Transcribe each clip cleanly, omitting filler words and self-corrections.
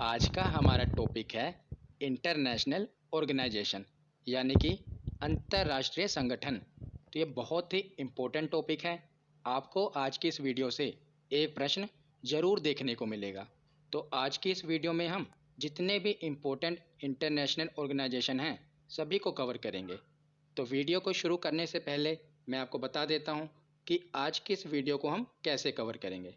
आज का हमारा टॉपिक है इंटरनेशनल ऑर्गेनाइजेशन यानी कि अंतर्राष्ट्रीय संगठन। तो ये बहुत ही इम्पोर्टेंट टॉपिक है। आपको आज की इस वीडियो से एक प्रश्न ज़रूर देखने को मिलेगा। तो आज की इस वीडियो में हम जितने भी इम्पोर्टेंट इंटरनेशनल ऑर्गेनाइजेशन हैं सभी को कवर करेंगे। तो वीडियो को शुरू करने से पहले मैं आपको बता देता हूँ कि आज की इस वीडियो को हम कैसे कवर करेंगे।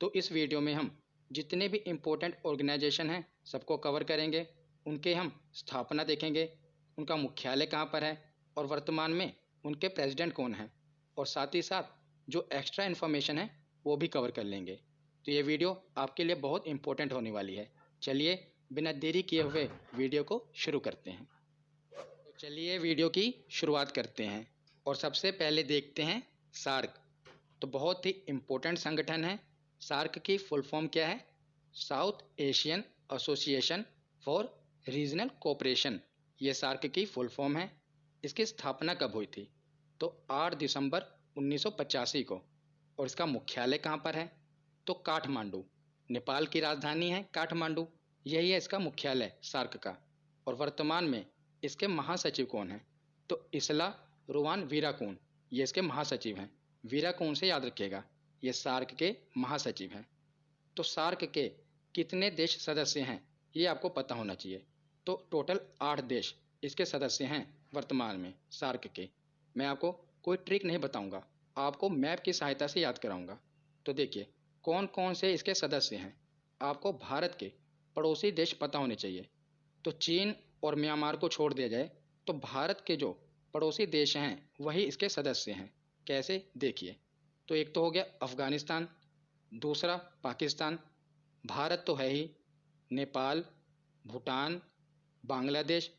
तो इस वीडियो में हम जितने भी इम्पोर्टेंट ऑर्गेनाइजेशन हैं सबको कवर करेंगे, उनके हम स्थापना देखेंगे, उनका मुख्यालय कहाँ पर है और वर्तमान में उनके प्रेसिडेंट कौन हैं, और साथ ही साथ जो एक्स्ट्रा इन्फॉर्मेशन है वो भी कवर कर लेंगे। तो ये वीडियो आपके लिए बहुत इम्पोर्टेंट होने वाली है। चलिए बिना देरी किए हुए वीडियो को शुरू करते हैं। तो चलिए वीडियो की शुरुआत करते हैं और सबसे पहले देखते हैं सार्क। तो बहुत ही इम्पोर्टेंट संगठन है। सार्क की फुल फॉर्म क्या है? South Asian association for regional cooperation. ये सार्क की फुल फॉर्म है। इसकी स्थापना कब हुई थी? तो 8 दिसंबर 1985 को। और इसका मुख्यालय कहाँ पर है? तो काठमांडू। नेपाल की राजधानी है काठमांडू, यही है इसका मुख्यालय सार्क का। और वर्तमान में इसके महासचिव कौन हैं? तो इसला रुवान वीराकून, ये इसके महासचिव हैं। वीराकून से याद रखिएगा, ये सार्क के महासचिव हैं। तो सार्क के कितने देश सदस्य हैं ये आपको पता होना चाहिए। तो टोटल 8 देश इसके सदस्य हैं वर्तमान में सार्क के। मैं आपको कोई ट्रिक नहीं बताऊंगा, आपको मैप की सहायता से याद कराऊंगा। तो देखिए कौन कौन से इसके सदस्य हैं। आपको भारत के पड़ोसी देश पता होने चाहिए। तो चीन और म्यांमार को छोड़ दिया जाए तो भारत के जो पड़ोसी देश हैं वही इसके सदस्य हैं। कैसे? देखिए, तो एक तो हो गया अफ़गानिस्तान, दूसरा पाकिस्तान, भारत तो है ही, नेपाल, भूटान, बांग्लादेश,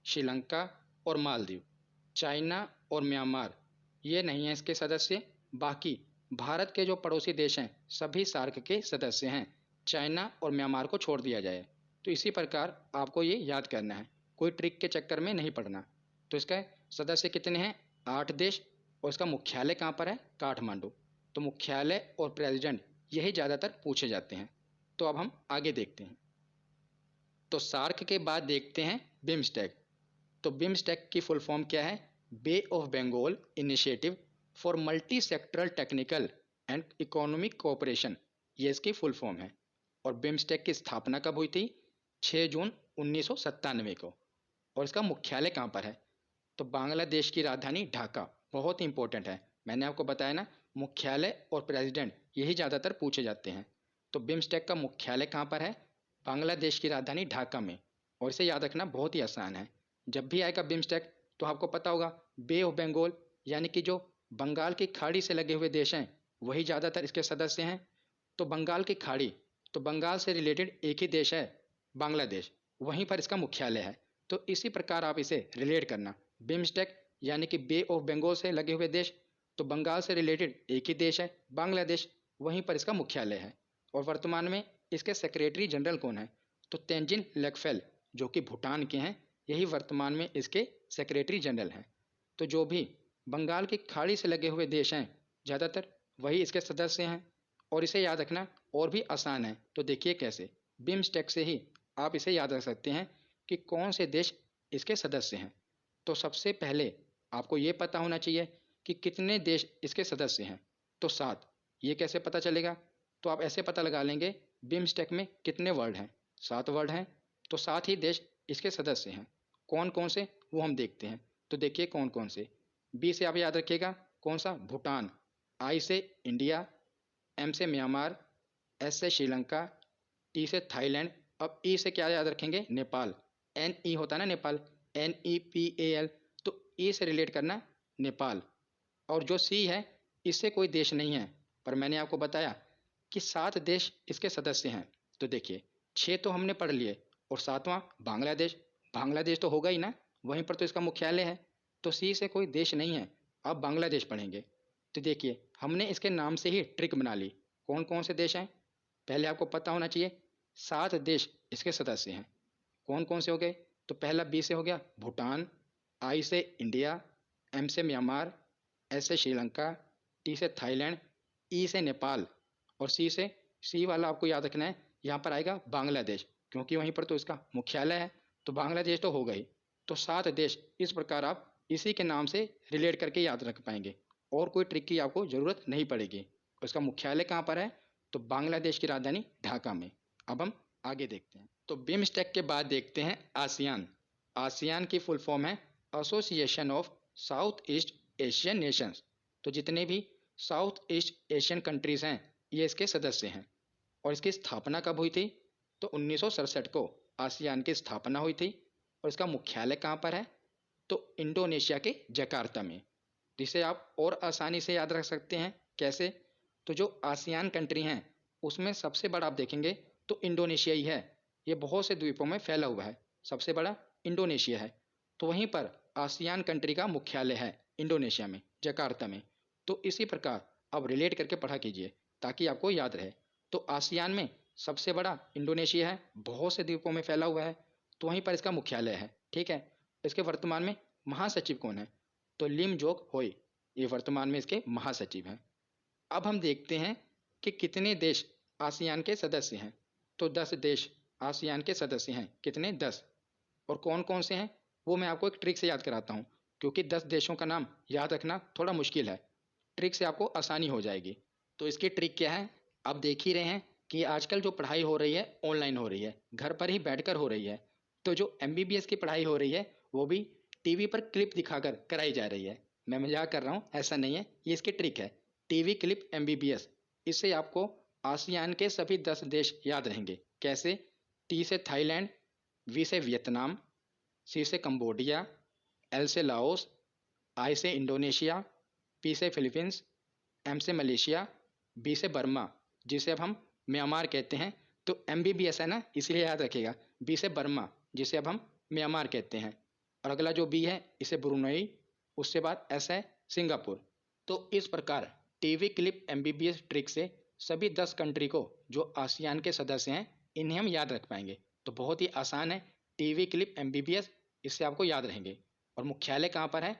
श्रीलंका और मालदीव। चाइना और म्यांमार ये नहीं है इसके सदस्य। बाकी भारत के जो पड़ोसी देश हैं सभी सार्क के सदस्य हैं, चाइना और म्यांमार को छोड़ दिया जाए। तो इसी प्रकार आपको ये याद करना है, कोई ट्रिक के चक्कर में नहीं पड़ना। तो इसका सदस्य कितने हैं? 8 देश। और इसका मुख्यालय कहाँ पर है? काठमांडू। तो मुख्यालय और प्रेसिडेंट यही ज़्यादातर पूछे जाते हैं। तो अब हम आगे देखते हैं। तो सार्क के बाद देखते हैं बिम्स्टेक। तो बिम्स्टेक की फुल फॉर्म क्या है? Bay of Bengal initiative for multi sectoral technical and economic cooperation, ये इसकी फुल फॉर्म है। और बिम्स्टेक की स्थापना कब हुई थी? 6 जून 1997 को। और इसका मुख्यालय कहाँ पर है? तो बांग्लादेश की राजधानी ढाका। बहुत इंपॉर्टेंट है, मैंने आपको बताया ना, मुख्यालय और प्रेसिडेंट यही ज़्यादातर पूछे जाते हैं। तो बिम्स्टेक का मुख्यालय कहाँ पर है? बांग्लादेश की राजधानी ढाका में। और इसे याद रखना बहुत ही आसान है। जब भी आएगा बिम्स्टेक तो आपको पता होगा बे ऑफ बंगाल यानी कि जो बंगाल की खाड़ी से लगे हुए देश हैं वही ज़्यादातर इसके सदस्य हैं। तो बंगाल की खाड़ी, तो बंगाल से रिलेटेड एक ही देश है बांग्लादेश, वहीं पर इसका मुख्यालय है। तो इसी प्रकार आप इसे रिलेट करना। बिम्स्टेक यानी कि बे ऑफ बंगाल से लगे हुए देश, तो बंगाल से रिलेटेड एक ही देश है बांग्लादेश, वहीं पर इसका मुख्यालय है। और वर्तमान में इसके सेक्रेटरी जनरल कौन है? तो तेंजिन लेकफेल, जो कि भूटान के हैं, यही वर्तमान में इसके सेक्रेटरी जनरल हैं। तो जो भी बंगाल की खाड़ी से लगे हुए देश हैं ज़्यादातर वही इसके सदस्य हैं। और इसे याद रखना और भी आसान है। तो देखिए कैसे, बिम्स्टेक से ही आप इसे याद रख सकते हैं कि कौन से देश इसके सदस्य हैं। तो सबसे पहले आपको ये पता होना चाहिए कि कितने देश इसके सदस्य हैं। तो 7। ये कैसे पता चलेगा? तो आप ऐसे पता लगा लेंगे बिम्स्टेक में कितने वर्ड हैं, 7 वर्ड हैं। तो 7 ही देश इसके सदस्य हैं। कौन कौन से वो हम देखते हैं। तो देखिए कौन कौन से। बी से आप याद रखिएगा कौन सा? भूटान। आई से इंडिया, एम से म्यांमार, एस से श्रीलंका, टी से थाईलैंड। अब ई से क्या याद रखेंगे? नेपाल। एन ई होता है ना नेपाल, NEPAL। तो ई से रिलेट करना नेपाल। और जो सी है इससे कोई देश नहीं है, पर मैंने आपको बताया कि 7 देश इसके सदस्य हैं। तो देखिए 6 तो हमने पढ़ लिए और 7वां बांग्लादेश। बांग्लादेश तो होगा ही ना, वहीं पर तो इसका मुख्यालय है। तो सी से कोई देश नहीं है, अब बांग्लादेश पढ़ेंगे। तो देखिए हमने इसके नाम से ही ट्रिक बना ली। कौन कौन से देश हैं पहले आपको पता होना चाहिए। 7 देश इसके सदस्य हैं। कौन कौन से हो गए? तो पहला बी से हो गया भूटान, आई से इंडिया, एम से म्यांमार, एस से श्रीलंका, टी से थाईलैंड, ई से नेपाल और सी से, सी वाला आपको याद रखना है, यहाँ पर आएगा बांग्लादेश। क्योंकि वहीं पर तो इसका मुख्यालय है। तो बांग्लादेश तो होगा ही। तो 7 देश इस प्रकार आप इसी के नाम से रिलेट करके याद रख पाएंगे और कोई ट्रिक की आपको ज़रूरत नहीं पड़ेगी। उसका मुख्यालय कहाँ पर है? तो बांग्लादेश की राजधानी ढाका में। अब हम आगे देखते हैं। तो बिमस्टेक के बाद देखते हैं आसियान। आसियान की फुल फॉर्म है association of south east Asian Nations. तो जितने भी साउथ ईस्ट एशियन कंट्रीज हैं ये इसके सदस्य हैं। और इसकी स्थापना कब हुई थी? तो 1967 को आसियान की स्थापना हुई थी। और इसका मुख्यालय कहाँ पर है? तो इंडोनेशिया के जकार्ता में। जिसे आप और आसानी से याद रख सकते हैं। कैसे? तो जो आसियान कंट्री हैं उसमें सबसे बड़ा आप देखेंगे तो इंडोनेशिया ही है। ये बहुत से द्वीपों में फैला हुआ है, सबसे बड़ा इंडोनेशिया है। तो वहीं पर आसियान कंट्री का मुख्यालय है इंडोनेशिया में, जकार्ता में। तो इसी प्रकार अब रिलेट करके पढ़ा कीजिए ताकि आपको याद रहे। तो आसियान में सबसे बड़ा इंडोनेशिया है, बहुत से द्वीपों में फैला हुआ है। तो वहीं पर इसका मुख्यालय है। ठीक है। इसके वर्तमान में महासचिव कौन है? तो लिम जोक होई, ये वर्तमान में इसके महासचिव हैं। अब हम देखते हैं कि कितने देश आसियान के सदस्य हैं। तो 10 देश आसियान के सदस्य हैं। कितने? 10। और कौन कौन से हैं वो मैं आपको एक ट्रिक से याद कराता हूँ, क्योंकि 10 देशों का नाम याद रखना थोड़ा मुश्किल है। ट्रिक से आपको आसानी हो जाएगी। तो इसकी ट्रिक क्या है? आप देख ही रहे हैं कि आजकल जो पढ़ाई हो रही है ऑनलाइन हो रही है, घर पर ही बैठकर हो रही है। तो जो एमबीबीएस की पढ़ाई हो रही है वो भी टीवी पर क्लिप दिखाकर कराई जा रही है। मैं मजाक कर रहा हूँ, ऐसा नहीं है, ये इसकी ट्रिक है। TV clip MBBS. इससे आपको आसियान के सभी 10 देश याद रहेंगे। कैसे? टी से थाईलैंड, वी से वियतनाम, सी से कंबोडिया, एल से लाओस, आई से इंडोनेशिया, पी से फिलीपींस, एम से मलेशिया, बी से बर्मा, जिसे अब हम म्यांमार कहते हैं। तो एमबीबीएस है ना, इसलिए याद रखिएगा। बी से बर्मा, जिसे अब हम म्यांमार कहते हैं। और अगला जो बी है इसे ब्रुनई, उसके बाद एस है सिंगापुर। तो इस प्रकार टीवी क्लिप एमबीबीएस ट्रिक से सभी 10 कंट्री को जो आसियान के सदस्य हैं इन्हें हम याद रख पाएंगे। तो बहुत ही आसान है टीवी क्लिप एमबीबीएस, इससे आपको याद रहेंगे। और मुख्यालय कहाँ पर है?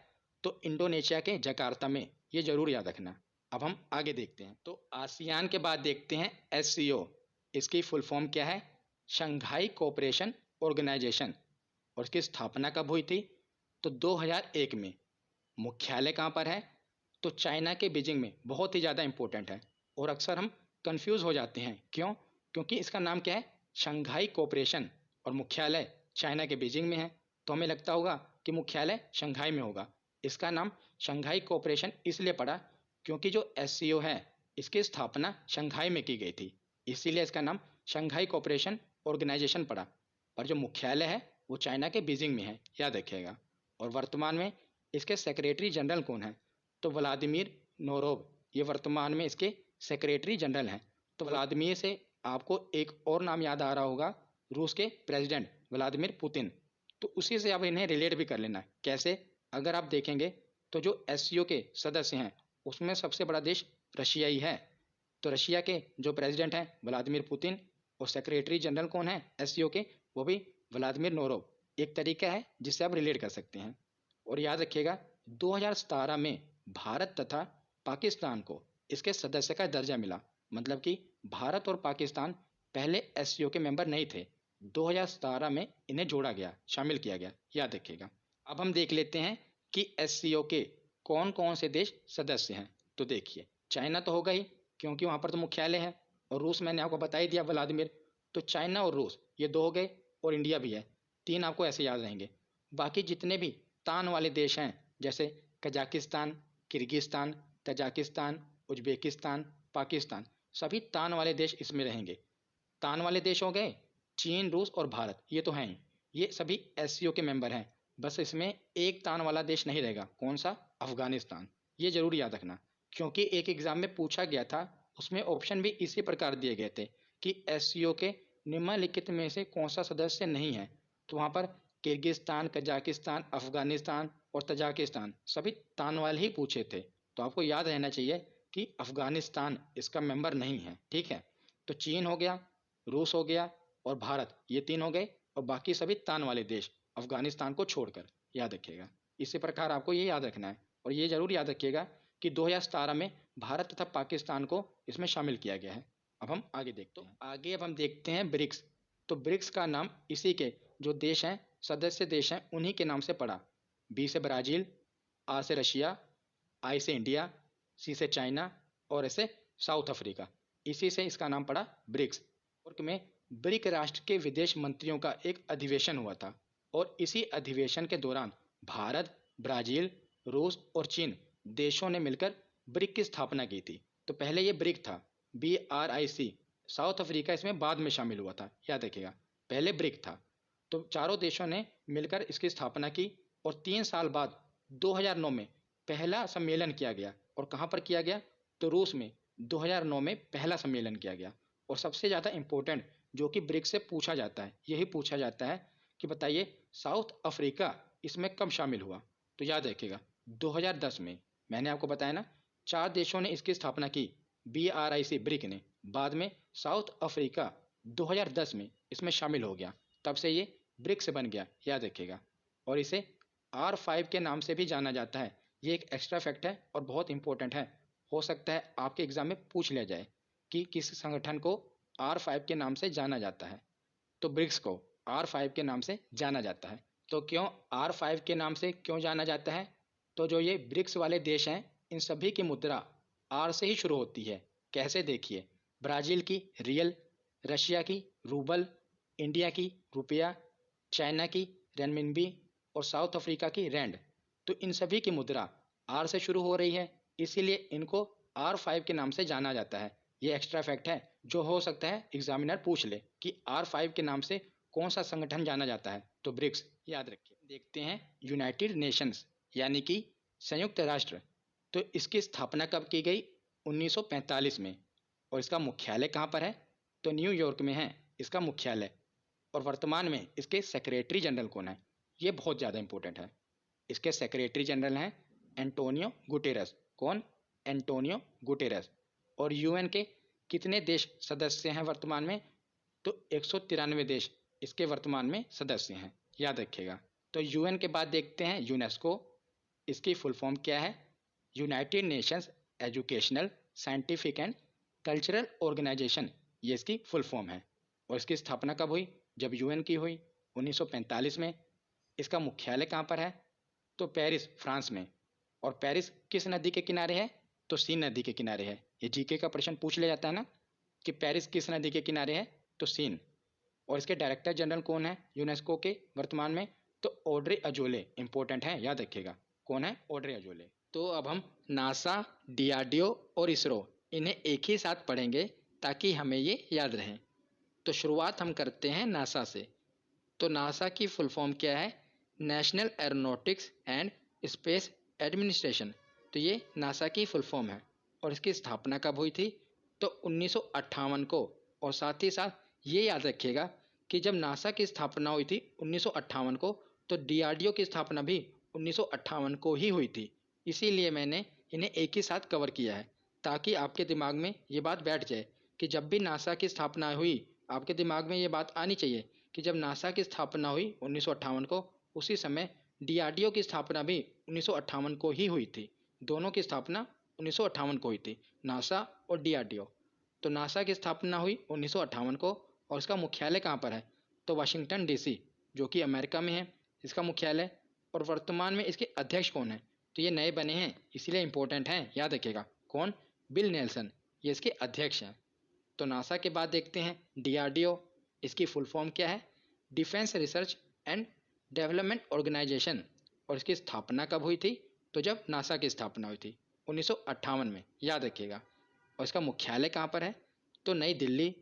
तो इंडोनेशिया के जकार्ता में, ये जरूर याद रखना। अब हम आगे देखते हैं। तो आसियान के बाद देखते हैं एससीओ। इसकी फुल फॉर्म क्या है? Shanghai cooperation organization. और इसकी स्थापना कब हुई थी? तो 2001 में। मुख्यालय कहाँ पर है? तो चाइना के बीजिंग में। बहुत ही ज़्यादा इंपॉर्टेंट है और अक्सर हम कंफ्यूज हो जाते हैं। क्यों? क्योंकि इसका नाम क्या है? शंघाई कोऑपरेशन, और मुख्यालय चाइना के बीजिंग में है। तो हमें लगता होगा कि मुख्यालय शंघाई में होगा। इसका नाम शंघाई कोऑपरेशन इसलिए पड़ा क्योंकि जो एससीओ है इसकी स्थापना शंघाई में की गई थी, इसीलिए इसका नाम शंघाई कोऑपरेशन ऑर्गेनाइजेशन पड़ा। और जो मुख्यालय है वो चाइना के बीजिंग में है, याद रखिएगा। और वर्तमान में इसके सेक्रेटरी जनरल कौन है? तो व्लादिमीर नोरोव, ये वर्तमान में इसके सेक्रेटरी जनरल हैं। तो व्लादिमीर से आपको एक और नाम याद आ रहा होगा, रूस के प्रेसिडेंट व्लादिमीर पुतिन। तो उसी से आप इन्हें रिलेट भी कर लेना। कैसे? अगर आप देखेंगे तो जो एससीओ के सदस्य हैं उसमें सबसे बड़ा देश रशिया ही है। तो रशिया के जो प्रेसिडेंट हैं व्लादिमीर पुतिन, और सेक्रेटरी जनरल कौन है एससीओ के? वो भी व्लादिमीर नोरोव। एक तरीका है जिससे आप रिलेट कर सकते हैं। और याद रखिएगा 2017 में भारत तथा पाकिस्तान को इसके सदस्य का दर्जा मिला। मतलब कि भारत और पाकिस्तान पहले एससीओ के मेंबर नहीं थे, 2017 में इन्हें जोड़ा गया, शामिल किया गया, याद रखिएगा। अब हम देख लेते हैं कि एससीओ के कौन कौन से देश सदस्य हैं। तो देखिए, चाइना तो होगा ही क्योंकि वहाँ पर तो मुख्यालय है। और रूस मैंने आपको बता ही दिया, व्लादिमीर। तो चाइना और रूस ये 2 हो गए, और इंडिया भी है। 3 आपको ऐसे याद रहेंगे। बाकी जितने भी तान वाले देश हैं जैसे Kazakhstan, Kyrgyzstan, Tajikistan, Uzbekistan, Pakistan, सभी तान वाले देश इसमें रहेंगे। तान वाले देश हो गए चीन, रूस और भारत, ये तो हैं ही। ये सभी एससीओ के मेंबर हैं। बस इसमें एक तान वाला देश नहीं रहेगा। कौन सा? अफगानिस्तान। ये जरूर याद रखना क्योंकि एक एग्जाम में पूछा गया था, उसमें ऑप्शन भी इसी प्रकार दिए गए थे कि एससीओ के निम्नलिखित में से कौन सा सदस्य नहीं है। तो वहाँ पर किर्गिस्तान, कजाकिस्तान, अफगानिस्तान और तजाकिस्तान सभी तान वाले ही पूछे थे। तो आपको याद रहना चाहिए कि अफगानिस्तान इसका मेंबर नहीं है। ठीक है। तो चीन हो गया, रूस हो गया और भारत, ये 3 हो गए। और बाकी सभी तान वाले देश अफगानिस्तान को छोड़कर, याद रखिएगा। इसी प्रकार आपको ये याद रखना है। और ये जरूर याद रखिएगा कि 2017 में भारत तथा पाकिस्तान को इसमें शामिल किया गया है। अब हम आगे देखते हैं। आगे अब हम देखते हैं ब्रिक्स। तो ब्रिक्स का नाम इसी के जो देश हैं, सदस्य देश हैं, उन्हीं के नाम से पड़ा। बी से ब्राज़ील, आ से रशिया, आई से इंडिया, सी से चाइना और ऐसे साउथ अफ्रीका। इसी से इसका नाम पड़ा ब्रिक्स। और में ब्रिक राष्ट्र के विदेश मंत्रियों का एक अधिवेशन हुआ था और इसी अधिवेशन के दौरान भारत, ब्राज़ील, रूस और चीन देशों ने मिलकर ब्रिक की स्थापना की थी। तो पहले ये ब्रिक था, BRIC। साउथ अफ्रीका इसमें बाद में शामिल हुआ था, याद रखिएगा। पहले ब्रिक था। तो चारों देशों ने मिलकर इसकी स्थापना की और 3 साल बाद 2009 में पहला सम्मेलन किया गया। और कहाँ पर किया गया? तो रूस में 2009 में पहला सम्मेलन किया गया। और सबसे ज़्यादा इम्पोर्टेंट जो कि ब्रिक्स से पूछा जाता है, यही पूछा जाता है कि बताइए साउथ अफ्रीका इसमें कब शामिल हुआ? तो याद रखिएगा 2010 में। मैंने आपको बताया ना, 4 देशों ने इसकी स्थापना की, BRIC ब्रिक ने। बाद में साउथ अफ्रीका 2010 में इसमें शामिल हो गया, तब से ये ब्रिक्स बन गया, याद रखिएगा। और इसे R5 के नाम से भी जाना जाता है। ये एक एक्स्ट्रा फैक्ट है और बहुत इंपॉर्टेंट है। हो सकता है आपके एग्जाम में पूछ लिया जाए कि किस संगठन को R5 के नाम से जाना जाता है। तो ब्रिक्स को R5 के नाम से जाना जाता है। तो क्यों R5 के नाम से क्यों जाना जाता है? तो जो ये ब्रिक्स वाले देश हैं, इन सभी की मुद्रा R से ही शुरू होती है। कैसे? देखिए, ब्राज़ील की रियल, रशिया की रूबल, इंडिया की रुपया, चाइना की रेनमिनबी और साउथ अफ्रीका की रैंड। तो इन सभी की मुद्रा R से शुरू हो रही है, इसीलिए इनको R5 के नाम से जाना जाता है। ये एक्स्ट्रा फैक्ट है जो हो सकता है एग्जामिनर पूछ ले कि R5 के नाम से कौन सा संगठन जाना जाता है? तो ब्रिक्स, याद रखिए। देखते हैं यूनाइटेड नेशंस यानी कि संयुक्त राष्ट्र। तो इसकी स्थापना कब की गई? 1945 में। और इसका मुख्यालय कहाँ पर है? तो न्यूयॉर्क में है इसका मुख्यालय। और वर्तमान में इसके सेक्रेटरी जनरल कौन है? ये बहुत ज़्यादा इंपॉर्टेंट है। इसके सेक्रेटरी जनरल हैं एंटोनियो गुटेरस। कौन? Antonio Guterres. और यूएन के कितने देश सदस्य हैं वर्तमान में? तो 193 देश इसके वर्तमान में सदस्य हैं, याद रखिएगा। तो यूएन के बाद देखते हैं यूनेस्को। इसकी फुल फॉर्म क्या है? United Nations educational, scientific and cultural organization, ये इसकी फुल फॉर्म है। और इसकी स्थापना कब हुई? जब यूएन की हुई 1945 में। इसका मुख्यालय कहाँ पर है? तो पेरिस, फ्रांस में। और पेरिस किस नदी के किनारे है? तो सीन नदी के किनारे है। ये जीके का प्रश्न पूछ लिया जाता है ना कि पेरिस किस नदी के किनारे है? तो सीन। और इसके डायरेक्टर जनरल कौन है यूनेस्को के वर्तमान में? तो ऑड्रे अजोले, इंपॉर्टेंट है, याद रखिएगा। कौन है? Audrey Azoulay. तो अब हम नासा, DRDO और इसरो, इन्हें एक ही साथ पढ़ेंगे ताकि हमें ये याद रहे। तो शुरुआत हम करते हैं नासा से। तो नासा की फुल फॉर्म क्या है? National aeronautics and space administration. तो ये नासा की फुल फॉर्म है। और इसकी स्थापना कब हुई थी? तो 1958 को। और साथ ही साथ ये याद रखिएगा कि जब नासा की स्थापना हुई थी 1958 को, तो DRDO की स्थापना भी 1958 को ही हुई थी। इसीलिए मैंने इन्हें एक ही साथ कवर किया है ताकि आपके दिमाग में ये बात बैठ जाए कि जब भी नासा की स्थापना हुई, आपके दिमाग में ये बात आनी चाहिए कि जब नासा की स्थापना हुई 1958 को, उसी समय DRDO की स्थापना भी 1958 को ही हुई थी। दोनों की स्थापना 1958 को हुई थी, नासा और DRDO। तो नासा की स्थापना हुई 1958 को। और इसका मुख्यालय कहाँ पर है? तो वाशिंगटन DC, जो कि अमेरिका में है, इसका मुख्यालय। और वर्तमान में इसके अध्यक्ष कौन है? तो ये नए बने हैं, इसीलिए इंपॉर्टेंट हैं, याद रखिएगा। कौन? बिल नेल्सन, ये इसके अध्यक्ष हैं। तो नासा के बाद देखते हैं DRDO। इसकी फुल फॉर्म क्या है? Defence research and development organization. और इसकी स्थापना कब हुई थी? तो जब नासा की स्थापना हुई थी 1958 में, याद रखिएगा। और इसका मुख्यालय कहाँ पर है? तो नई दिल्ली।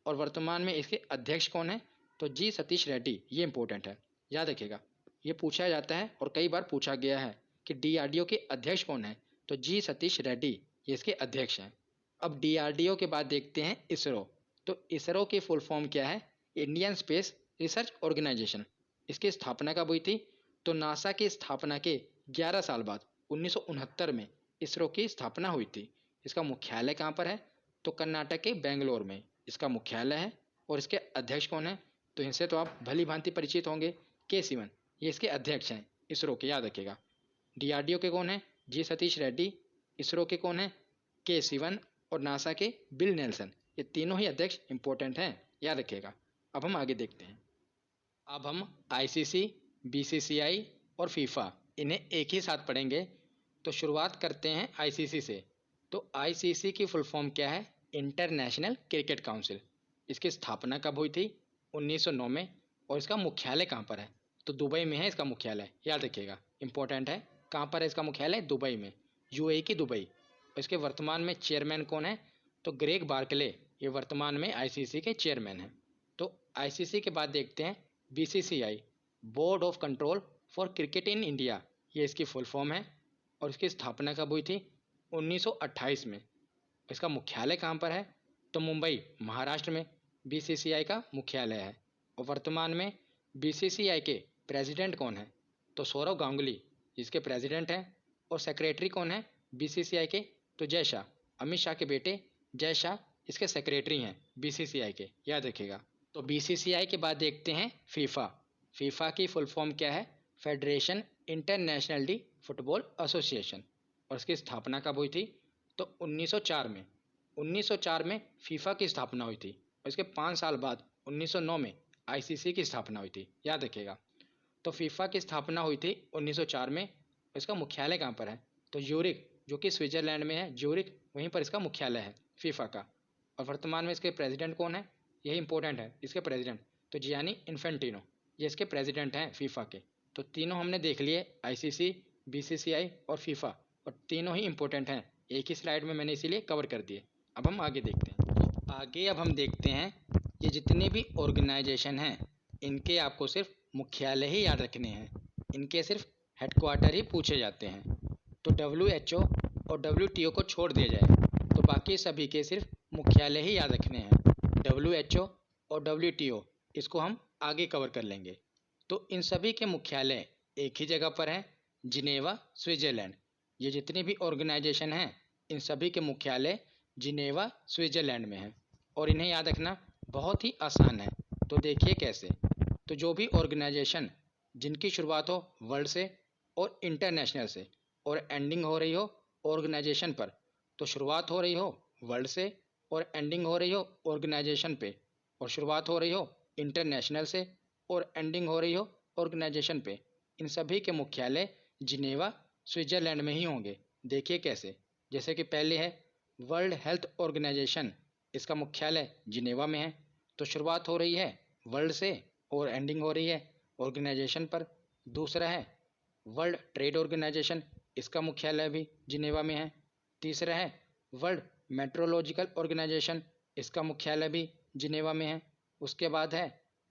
और वर्तमान में इसके अध्यक्ष कौन है? तो G सतीश रेड्डी, ये इंपॉर्टेंट है, याद रखिएगा। ये पूछा जाता है और कई बार पूछा गया है कि DRDO के अध्यक्ष कौन है? तो G सतीश रेड्डी, ये इसके अध्यक्ष हैं। अब DRDO के बाद देखते हैं इसरो। तो इसरो की फुल फॉर्म क्या है? Indian space research organization. इसकी स्थापना कब हुई थी? तो नासा की स्थापना के 11 साल बाद 1969 में इसरो की स्थापना हुई थी। इसका मुख्यालय कहाँ पर है? तो कर्नाटक के बेंगलोर में इसका मुख्यालय है। और इसके अध्यक्ष कौन है? तो इनसे तो आप भली भांति परिचित होंगे, के सिवन, ये इसके अध्यक्ष हैं इसरो के, याद रखिएगा। DRDO के कौन है? G सतीश रेड्डी। इसरो के कौन है? K सिवन। और नासा के बिल नेल्सन। ये तीनों ही अध्यक्ष इंपॉर्टेंट हैं, याद रखिएगा। अब हम आगे देखते हैं। अब हम आईसीसी, बीसीसीआई और फीफा इन्हें एक ही साथ पढ़ेंगे। तो शुरुआत करते हैं आईसीसी से। तो आईसीसी की फुल फॉर्म क्या है? International cricket council. इसकी स्थापना कब हुई थी? 1909 में। और इसका मुख्यालय कहाँ पर है? तो दुबई में है इसका मुख्यालय, याद रखिएगा, इंपॉर्टेंट है। कहाँ पर है इसका मुख्यालय? दुबई में, यूएई की दुबई। और इसके वर्तमान में चेयरमैन कौन है? तो ग्रेग बार्कले, ये वर्तमान में आईसीसी के चेयरमैन हैं। तो आईसीसी के बाद देखते हैं BCCI, board of control for cricket in India, ये इसकी फुल फॉर्म है। और इसकी स्थापना कब हुई थी? 1928 में। इसका मुख्यालय कहाँ पर है? तो मुंबई, महाराष्ट्र में बीसीसीआई का मुख्यालय है। और वर्तमान में बीसीसीआई के प्रेसिडेंट कौन है? तो सौरव गांगुली, जिसके प्रेसिडेंट हैं। और सेक्रेटरी कौन है बीसीसीआई के? तो जय शाह, अमित शाह के बेटे जय शाह इसके सेक्रेटरी हैं बीसीसीआई के, याद रखिएगा। तो बीसीसीआई के बाद देखते हैं फीफा। फीफा की फुल फॉर्म क्या है? Federation international D football association. और इसकी स्थापना कब हुई थी? तो 1904 में। 1904 में फीफा की स्थापना हुई थी। और इसके 5 साल बाद 1909 में आईसीसी की स्थापना हुई थी, याद रखिएगा। तो फीफा की स्थापना हुई थी 1904 में। इसका मुख्यालय कहाँ पर है? तो यूरिक, जो कि स्विट्जरलैंड में है, ज्यूरिक, वहीं पर इसका मुख्यालय है फीफा का। और वर्तमान में इसके प्रेसिडेंट कौन है? यही इंपॉर्टेंट है, इसके प्रेसिडेंट तो जियानी इन्फेंटिनो, ये इसके प्रेसिडेंट हैं फीफा के। तो तीनों हमने देख लिए, आईसीसी, बीसीसीआई और फीफा, और तीनों ही इंपॉर्टेंट हैं, एक ही स्लाइड में मैंने इसीलिए कवर कर दिए। अब हम आगे देखते हैं। तो आगे अब हम देखते हैं, ये जितने भी ऑर्गेनाइजेशन हैं इनके आपको सिर्फ मुख्यालय ही याद रखने हैं, इनके सिर्फ हेडक्वार्टर ही पूछे जाते हैं। तो WHO और WTO को छोड़ दिया जाए तो बाकी सभी के सिर्फ मुख्यालय ही याद रखने हैं। WHO और WTO इसको हम आगे कवर कर लेंगे। तो इन सभी के मुख्यालय एक ही जगह पर हैं, जिनेवा, स्विट्जरलैंड। ये जितनी भी ऑर्गेनाइजेशन हैं इन सभी के मुख्यालय जिनेवा, स्विट्जरलैंड में हैं। और इन्हें याद रखना बहुत ही आसान है। तो देखिए कैसे। तो जो भी ऑर्गेनाइजेशन जिनकी शुरुआत हो वर्ल्ड से और इंटरनेशनल से और एंडिंग हो रही हो ऑर्गेनाइजेशन पर, तो शुरुआत हो रही हो वर्ल्ड से और एंडिंग हो रही हो ऑर्गेनाइजेशन पे, और शुरुआत हो रही हो इंटरनेशनल से और एंडिंग हो रही हो ऑर्गेनाइजेशन पे, इन सभी के मुख्यालय जिनेवा, स्विट्जरलैंड में ही होंगे। देखिए कैसे। जैसे कि पहले है वर्ल्ड हेल्थ ऑर्गेनाइजेशन, इसका मुख्यालय जिनेवा में है। तो शुरुआत हो रही है वर्ल्ड से और एंडिंग हो रही है ऑर्गेनाइजेशन पर। दूसरा है वर्ल्ड ट्रेड ऑर्गेनाइजेशन, इसका मुख्यालय भी जिनेवा में है। तीसरा है वर्ल्ड मेट्रोलॉजिकल ऑर्गेनाइजेशन, इसका मुख्यालय भी जिनेवा में है। उसके बाद है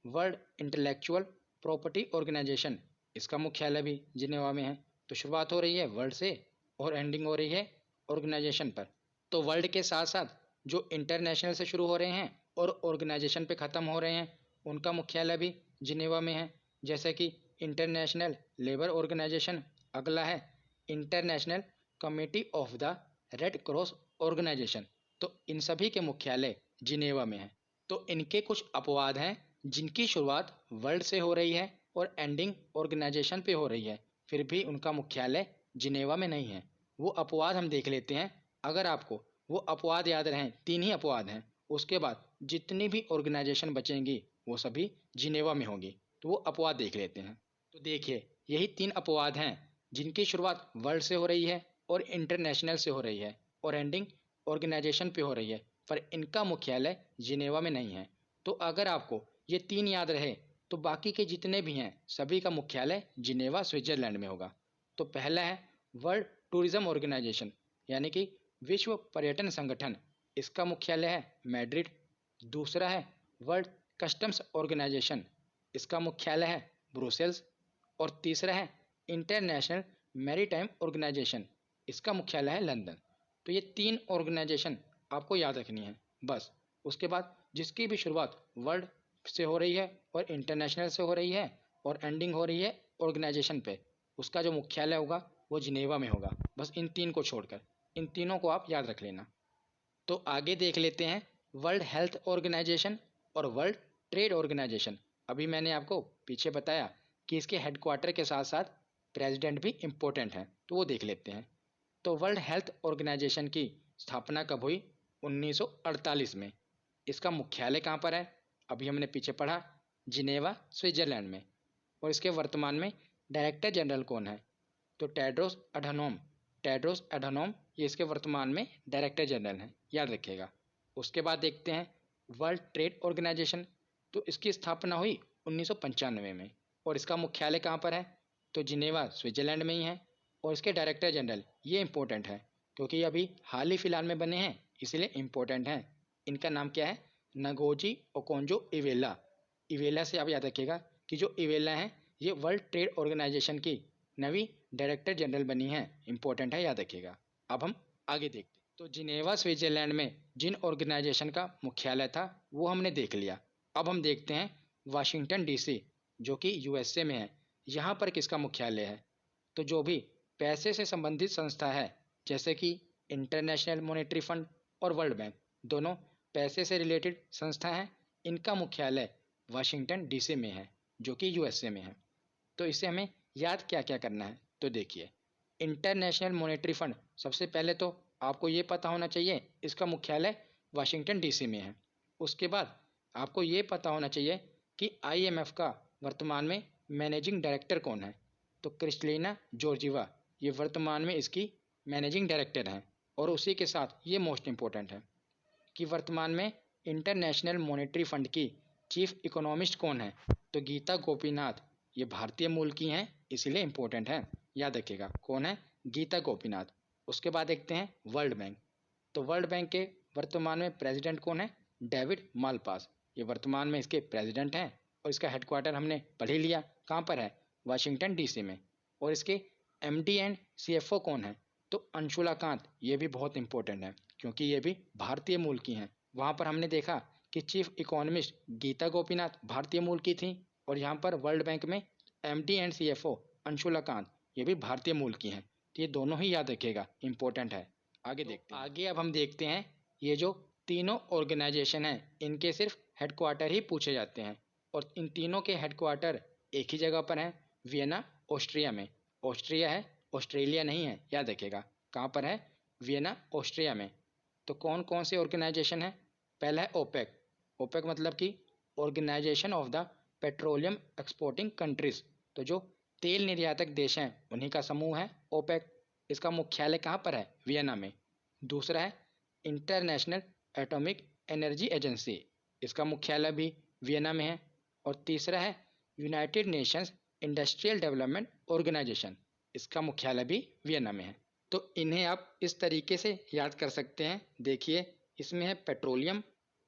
वर्ल्ड इंटेलेक्चुअल प्रॉपर्टी ऑर्गेनाइजेशन, इसका मुख्यालय भी जिनेवा में है। तो शुरुआत हो रही है वर्ल्ड से और एंडिंग हो रही है ऑर्गेनाइजेशन पर। तो वर्ल्ड के साथ साथ जो इंटरनेशनल से शुरू हो रहे हैं और ऑर्गेनाइजेशन पे ख़त्म हो रहे हैं उनका मुख्यालय भी जिनेवा में है। जैसे कि इंटरनेशनल लेबर ऑर्गेनाइजेशन, अगला है international committee of the red cross organization. तो इन सभी के मुख्यालय जिनेवा में है। तो इनके कुछ अपवाद हैं जिनकी शुरुआत वर्ल्ड से हो रही है और एंडिंग ऑर्गेनाइजेशन पे हो रही है, फिर भी उनका मुख्यालय जिनेवा में नहीं है। वो अपवाद हम देख लेते हैं। अगर आपको वो अपवाद याद रहें, 3 ही अपवाद हैं, उसके बाद जितनी भी ऑर्गेनाइजेशन बचेंगी वो सभी जिनेवा में होंगी। तो वो अपवाद देख लेते हैं। तो देखिए यही 3 अपवाद हैं जिनकी शुरुआत वर्ल्ड से हो रही है और इंटरनेशनल से हो रही है और एंडिंग ऑर्गेनाइजेशन पे हो रही है, पर इनका मुख्यालय जिनेवा में नहीं है। तो अगर आपको ये 3 याद रहे तो बाकी के जितने भी हैं सभी का मुख्यालय जिनेवा, स्विट्जरलैंड में होगा। तो पहला है वर्ल्ड टूरिज्म ऑर्गेनाइजेशन, यानी कि विश्व पर्यटन संगठन, इसका मुख्यालय है मैड्रिड। दूसरा है वर्ल्ड कस्टम्स ऑर्गेनाइजेशन, इसका मुख्यालय है ब्रुसेल्स। और तीसरा है इंटरनेशनल मैरीटाइम ऑर्गेनाइजेशन, इसका मुख्यालय है लंदन। तो ये 3 ऑर्गेनाइजेशन आपको याद रखनी है बस। उसके बाद जिसकी भी शुरुआत वर्ल्ड से हो रही है और इंटरनेशनल से हो रही है और एंडिंग हो रही है ऑर्गेनाइजेशन पे, उसका जो मुख्यालय होगा वो जिनेवा में होगा। बस इन 3 को छोड़कर, इन तीनों को आप याद रख लेना। तो आगे देख लेते हैं वर्ल्ड हेल्थ ऑर्गेनाइजेशन और वर्ल्ड ट्रेड ऑर्गेनाइजेशन। अभी मैंने आपको पीछे बताया कि इसके हेडक्वार्टर के साथ साथ प्रेसिडेंट भी इम्पोर्टेंट हैं, तो वो देख लेते हैं। तो वर्ल्ड हेल्थ ऑर्गेनाइजेशन की स्थापना कब हुई? 1948 में। इसका मुख्यालय कहाँ पर है? अभी हमने पीछे पढ़ा जिनेवा स्विट्जरलैंड में। और इसके वर्तमान में डायरेक्टर जनरल कौन है? तो टेड्रोस एडहानोम ये इसके वर्तमान में डायरेक्टर जनरल हैं, याद रखिएगा। उसके बाद देखते हैं वर्ल्ड ट्रेड ऑर्गेनाइजेशन। तो इसकी स्थापना हुई 1995 में और इसका मुख्यालय कहाँ पर है? तो जिनेवा स्विट्जरलैंड में ही है। और इसके डायरेक्टर जनरल ये इंपॉर्टेंट है क्योंकि ये अभी हाल ही फिलहाल में बने हैं, इसलिए इंपॉर्टेंट हैं। इनका नाम क्या है? Ngozi Okonjo Iweala. इवेला से आप याद रखिएगा कि जो इवेला है ये वर्ल्ड ट्रेड ऑर्गेनाइजेशन की नवी डायरेक्टर जनरल बनी है, इंपॉर्टेंट है, याद रखिएगा। अब हम आगे देखते हैं। तो जिनेवा स्विट्जरलैंड में जिन ऑर्गेनाइजेशन का मुख्यालय था वो हमने देख लिया। अब हम देखते हैं वाशिंगटन डीसी जो कि यूएसए में है, यहाँ पर किसका मुख्यालय है? तो जो भी पैसे से संबंधित संस्था है जैसे कि इंटरनेशनल मॉनेटरी फंड और वर्ल्ड बैंक, दोनों पैसे से रिलेटेड संस्था हैं, इनका मुख्यालय वाशिंगटन डीसी में है जो कि यूएसए में है। तो इसे हमें याद क्या क्या करना है? तो देखिए, इंटरनेशनल मॉनेटरी फंड, सबसे पहले तो आपको ये पता होना चाहिए इसका मुख्यालय वाशिंगटन डीसी में है। उसके बाद आपको ये पता होना चाहिए कि आईएमएफ का वर्तमान में मैनेजिंग डायरेक्टर कौन है? तो क्रिस्टलिना जॉर्जिवा ये वर्तमान में इसकी मैनेजिंग डायरेक्टर हैं। और उसी के साथ ये मोस्ट इम्पोर्टेंट है कि वर्तमान में इंटरनेशनल मॉनेटरी फंड की चीफ इकोनॉमिस्ट कौन है? तो गीता गोपीनाथ ये भारतीय मूल की हैं, इसीलिए इंपॉर्टेंट है, याद रखिएगा। कौन है? गीता गोपीनाथ। उसके बाद देखते हैं वर्ल्ड बैंक। तो वर्ल्ड बैंक के वर्तमान में प्रेसिडेंट कौन है? डेविड मालपास, ये वर्तमान में इसके प्रेसिडेंट हैं। और इसका हेडक्वार्टर हमने पढ़ ही लिया, कहाँ पर है? वाशिंगटन डीसी में। और इसके एमडी एंड सीएफओ कौन है? तो अंशुला कांत, ये भी बहुत इंपॉर्टेंट है क्योंकि ये भी भारतीय मूल की हैं। वहाँ पर हमने देखा कि चीफ इकोनॉमिस्ट गीता गोपीनाथ भारतीय मूल की थी और यहाँ पर वर्ल्ड बैंक में MD and CFO Anshula Kant ये भी भारतीय मूल की हैं। तो ये दोनों ही याद रखिएगा, इंपॉर्टेंट है। आगे देखते हैं। आगे अब हम देखते हैं ये जो तीनों ऑर्गेनाइजेशन हैं इनके सिर्फ हेडक्वार्टर ही पूछे जाते हैं और इन तीनों के हेडक्वार्टर एक ही जगह पर हैं, वियना ऑस्ट्रिया में। ऑस्ट्रिया है, ऑस्ट्रेलिया नहीं है, याद रखिएगा। कहाँ पर है? वियना ऑस्ट्रिया में। तो कौन कौन से ऑर्गेनाइजेशन है? पहला है ओपेक। ओपेक मतलब कि organization of the petroleum exporting countries. तो जो तेल निर्यातक देश हैं उन्हीं का समूह है ओपेक। इसका मुख्यालय कहाँ पर है? वियना में। दूसरा है इंटरनेशनल एटॉमिक एनर्जी एजेंसी, इसका मुख्यालय भी वियना में है। और तीसरा है United Nations industrial development organization, इसका मुख्यालय भी वियना में है। तो इन्हें आप इस तरीके से याद कर सकते हैं। देखिए, इसमें है पेट्रोलियम,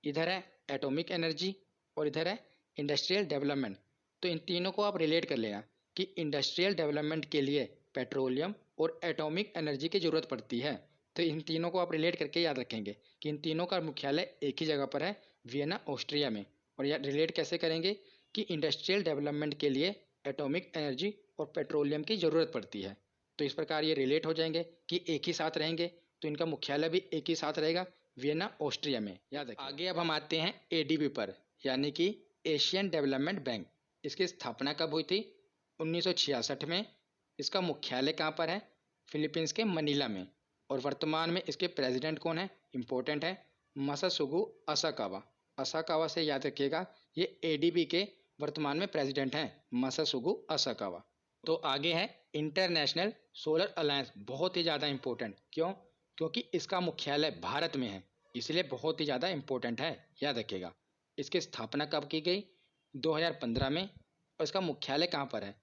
इधर है एटॉमिक एनर्जी और इधर है इंडस्ट्रियल डेवलपमेंट। तो इन तीनों को आप रिलेट कर लेना कि इंडस्ट्रियल डेवलपमेंट के लिए पेट्रोलियम और एटॉमिक एनर्जी की ज़रूरत पड़ती है। तो इन तीनों को आप रिलेट करके याद रखेंगे कि इन तीनों का मुख्यालय एक ही जगह पर है, वियना ऑस्ट्रिया में। और यह रिलेट कैसे करेंगे कि इंडस्ट्रियल डेवलपमेंट के लिए एटॉमिक एनर्जी और पेट्रोलियम की ज़रूरत पड़ती है। तो इस प्रकार ये रिलेट हो जाएंगे कि एक ही साथ रहेंगे। तो इनका मुख्यालय भी एक ही साथ रहेगा, वियना ऑस्ट्रिया में, याद रखिए। आगे अब हम आते हैं एडीबी पर, यानी कि एशियन डेवलपमेंट बैंक। इसकी स्थापना कब हुई थी? 1966 में। इसका मुख्यालय कहाँ पर है? फिलीपींस के मनीला में। और वर्तमान में इसके प्रेसिडेंट कौन है? इंपॉर्टेंट है, मासासुगु असाकावा। असाकावा से याद रखिएगा, ये एडीबी के वर्तमान में प्रेसिडेंट हैं, मासासुगु असाकावा। तो आगे है इंटरनेशनल सोलर अलायंस, बहुत ही ज़्यादा इंपॉर्टेंट। क्यों? क्योंकि इसका मुख्यालय भारत में है, इसलिए बहुत ही ज़्यादा इंपॉर्टेंट है, याद रखिएगा। इसकी स्थापना कब की गई? 2015 में। और इसका मुख्यालय कहाँ पर है?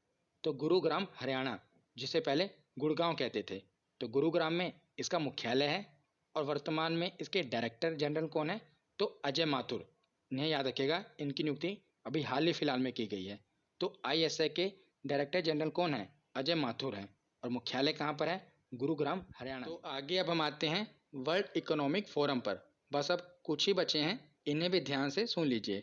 तो गुरुग्राम हरियाणा, जिसे पहले गुड़गांव कहते थे। तो गुरुग्राम में इसका मुख्यालय है। और वर्तमान में इसके डायरेक्टर जनरल कौन है? तो अजय माथुर। इन्हें याद रखिएगा, इनकी नियुक्ति अभी हाल ही फिलहाल में की गई है। तो आईएसए के डायरेक्टर जनरल कौन है? अजय माथुर हैं। और मुख्यालय कहाँ पर है? गुरुग्राम हरियाणा। तो आगे अब हम आते हैं वर्ल्ड इकोनॉमिक फोरम पर। बस अब कुछ ही बचे हैं, इन्हें भी ध्यान से सुन लीजिए।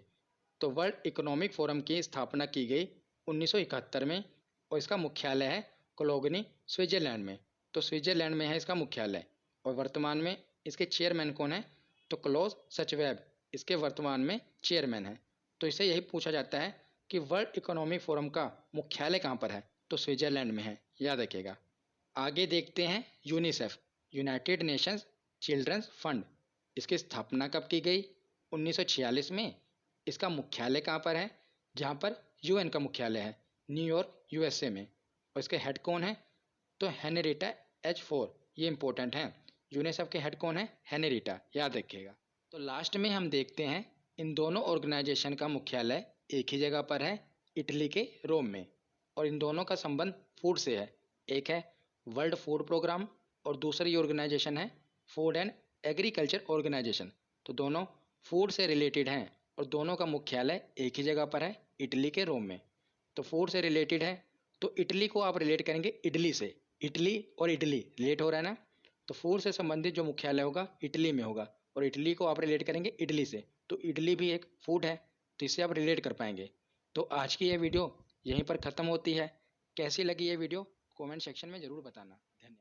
तो वर्ल्ड इकोनॉमिक फोरम की स्थापना की गई 1971 में और इसका मुख्यालय है कोलोगनी, स्विट्जरलैंड में। तो स्विट्जरलैंड में है इसका मुख्यालय। और वर्तमान में इसके चेयरमैन कौन है? तो क्लॉस सचवेब इसके वर्तमान में चेयरमैन है। तो इसे यही पूछा जाता है कि वर्ल्ड इकोनॉमिक फोरम का मुख्यालय कहाँ पर है? तो स्विट्जरलैंड में है, याद रखिएगा। आगे देखते हैं UNICEF, United Nations children's fund. इसकी स्थापना कब की गई? 1946 में। इसका मुख्यालय कहाँ पर है? जहाँ पर यूएन का मुख्यालय है, न्यूयॉर्क यूएसए में। और इसके हेड कौन है? तो हेनरिटा H4। ये इंपॉर्टेंट है। यूनिसेफ के हेड कौन है? हेनरिटा, याद रखिएगा। तो लास्ट में हम देखते हैं इन दोनों ऑर्गेनाइजेशन का मुख्यालय एक ही जगह पर है, इटली के रोम में। और इन दोनों का संबंध फूड से है। एक है वर्ल्ड फूड प्रोग्राम और दूसरी ऑर्गेनाइजेशन है फूड एंड एग्रीकल्चर ऑर्गेनाइजेशन। तो दोनों फूड से रिलेटेड हैं और दोनों का मुख्यालय एक ही जगह पर है, इटली के रोम में। तो फूड से रिलेटेड है तो इटली को आप रिलेट करेंगे इडली से। इटली और इडली रिलेट हो रहा है ना, तो फूड से संबंधित जो मुख्यालय होगा इटली में होगा और इटली को आप रिलेट करेंगे इडली से। तो इडली भी एक फूड है, तो इससे आप रिलेट कर पाएंगे। तो आज की ये वीडियो यहीं पर ख़त्म होती है। कैसी लगी ये वीडियो कमेंट सेक्शन में ज़रूर बताना। धन्यवाद।